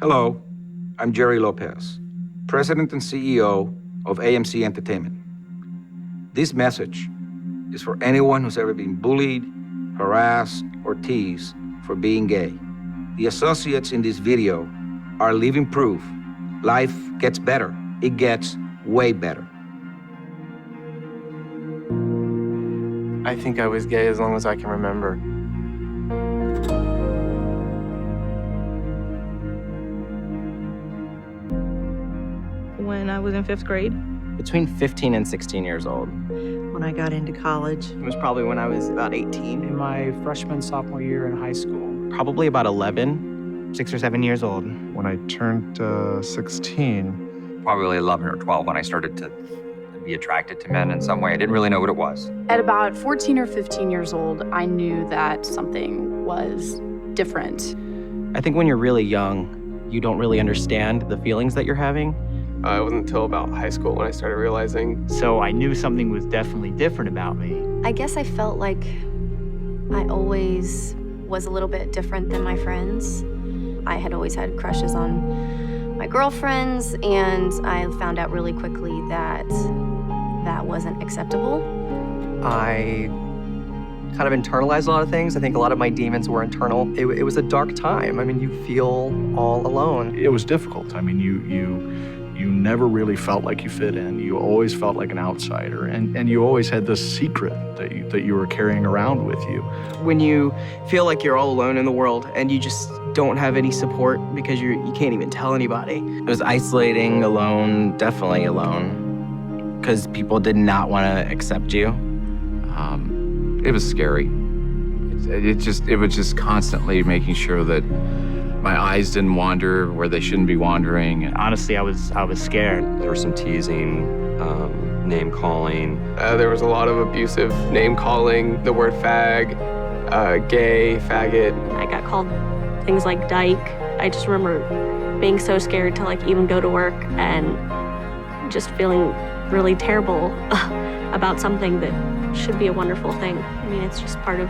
Hello, I'm Jerry Lopez, President and CEO of AMC Entertainment. This message is for anyone who's ever been bullied, harassed, or teased for being gay. The associates in this video are living proof life gets better. It gets way better. I think I was gay as long as I can remember. When I was in 5th grade. Between 15 and 16 years old. When I got into college. It was probably when I was about 18. In my freshman, sophomore year in high school. Probably about 11, 6 or 7 years old. When I turned 16. Probably 11 or 12 when I started to be attracted to men in some way. I didn't really know what it was. At about 14 or 15 years old, I knew that something was different. I think when you're really young, you don't really understand the feelings that you're having. It wasn't until about high school when I started realizing. So I knew something was definitely different about me. I guess I felt like I always was a little bit different than my friends. I had always had crushes on my girlfriends, and I found out really quickly that that wasn't acceptable. I kind of internalized a lot of things. I think a lot of my demons were internal. It was a dark time. I mean, you feel all alone. It was difficult. I mean, you never really felt like you fit in. You always felt like an outsider, and you always had this secret that you were carrying around with you. When you feel like you're all alone in the world and you just don't have any support because you can't even tell anybody. It was isolating, alone, definitely alone, because people did not want to accept you. It was scary. It was just constantly making sure that my eyes didn't wander where they shouldn't be wandering. Honestly, I was scared. There was some teasing, name calling. There was a lot of abusive name calling, the word fag, gay, faggot. I got called things like dyke. I just remember being so scared to even go to work and just feeling really terrible about something that should be a wonderful thing. I mean, it's just part of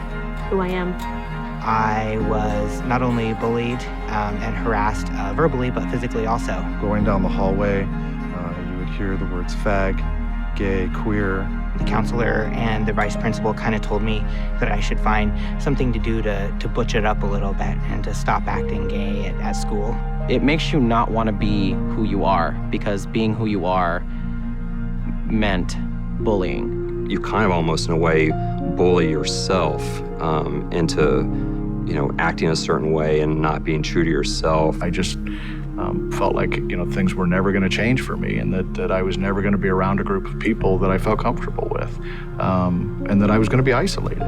who I am. I was not only bullied and harassed verbally, but physically also. Going down the hallway, you would hear the words fag, gay, queer. The counselor and the vice principal kind of told me that I should find something to do to butch it up a little bit and to stop acting gay at school. It makes you not want to be who you are, because being who you are meant bullying. You kind of almost, in a way, bully yourself into, acting a certain way and not being true to yourself. I just felt like, things were never going to change for me, and that I was never going to be around a group of people that I felt comfortable with, and that I was going to be isolated.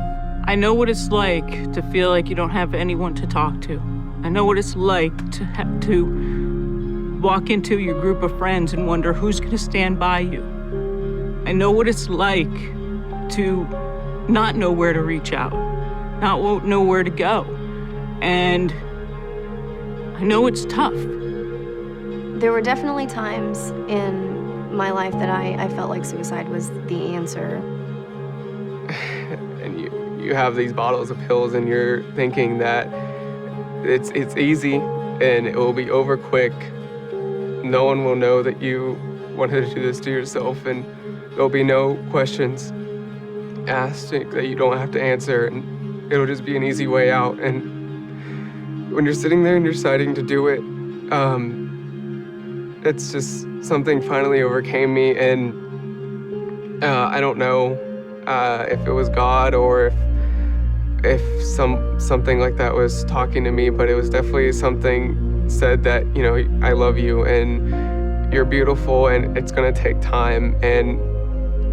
I know what it's like to feel like you don't have anyone to talk to. I know what it's like to walk into your group of friends and wonder who's going to stand by you. I know what it's like to not know where to reach out, not know where to go. And I know it's tough. There were definitely times in my life that I felt like suicide was the answer. And you have these bottles of pills and you're thinking that it's easy and it will be over quick. No one will know that you wanted to do this to yourself, and there'll be no questions asked that you don't have to answer, and it'll just be an easy way out. And when you're sitting there and you're deciding to do it, it's just something finally overcame me, and I don't know if it was God or if something like that was talking to me, but it was definitely something said that, I love you and you're beautiful, and it's gonna take time, and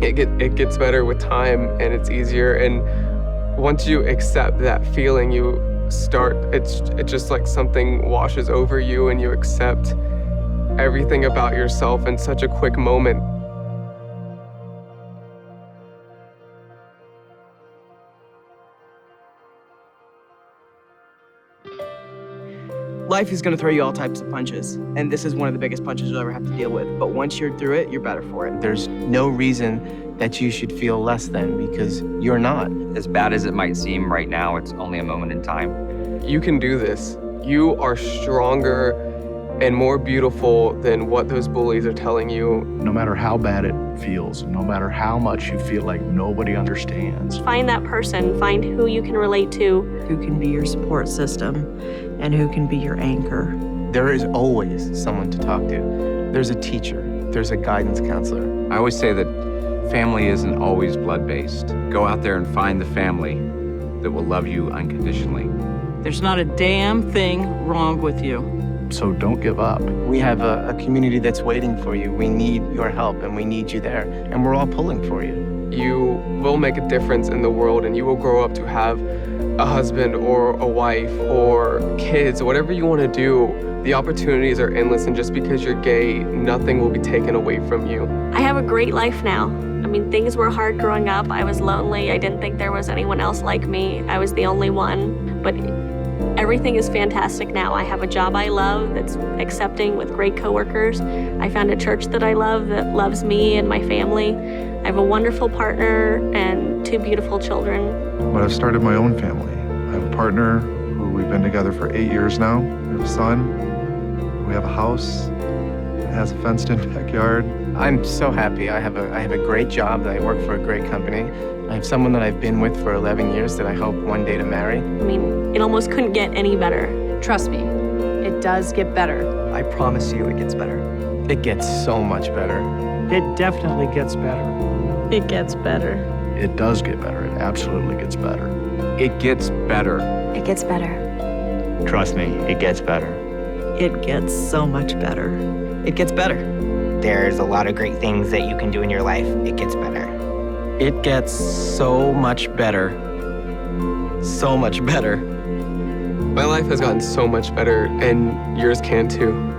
it gets better with time, and it's easier. And once you accept that feeling, it's just like something washes over you, and you accept everything about yourself in such a quick moment. Life is going to throw you all types of punches, and this is one of the biggest punches you'll ever have to deal with. But once you're through it, you're better for it. There's no reason that you should feel less than, because you're not. As bad as it might seem right now, it's only a moment in time. You can do this. You are stronger and more beautiful than what those bullies are telling you. No matter how bad it feels, no matter how much you feel like nobody understands, Find that person, find who you can relate to. Who can be your support system and who can be your anchor. There is always someone to talk to. There's a teacher, there's a guidance counselor. I always say that family isn't always blood-based. Go out there and find the family that will love you unconditionally. There's not a damn thing wrong with you. so don't give up. We have a community that's waiting for you. We need your help and we need you there. And we're all pulling for you. You will make a difference in the world and you will grow up to have a husband or a wife or kids, whatever you want to do. The opportunities are endless, and just because you're gay, nothing will be taken away from you. I have a great life now. I mean, things were hard growing up. I was lonely. I didn't think there was anyone else like me. I was the only one. But everything is fantastic now. I have a job I love that's accepting with great coworkers. I found a church that I love that loves me and my family. I have a wonderful partner and 2 beautiful children. But I've started my own family. I have a partner who we've been together for 8 years now. We have a son. We have a house. It has a fenced-in backyard. I'm so happy. I have a great job. That I work for a great company. I have someone that I've been with for 11 years that I hope one day to marry. I mean, it almost couldn't get any better. Trust me, it does get better. I promise you it gets better. It gets so much better. It definitely gets better. It gets better. It does get better. It absolutely gets better. It gets better. It gets better. Trust me, it gets better. It gets so much better. It gets better. There's a lot of great things that you can do in your life. It gets better. It gets so much better. So much better. My life has gotten so much better, and yours can too.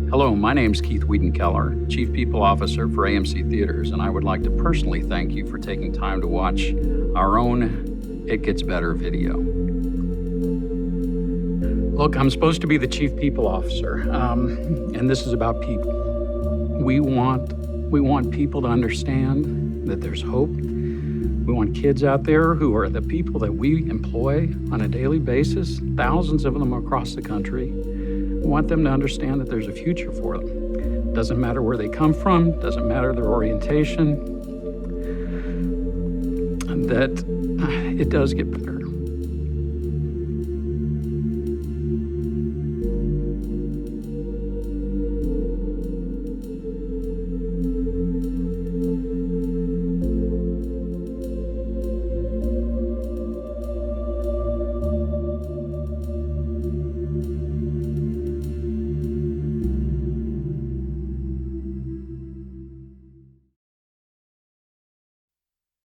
Hello, my name's Keith Wiedenkeller, Chief People Officer for AMC Theaters, and I would like to personally thank you for taking time to watch our own It Gets Better video. Look, I'm supposed to be the Chief People Officer, and this is about people. We want people to understand that there's hope. We want kids out there who are the people that we employ on a daily basis, thousands of them across the country. We want them to understand that there's a future for them. Doesn't matter where they come from, doesn't matter their orientation, that it does get better.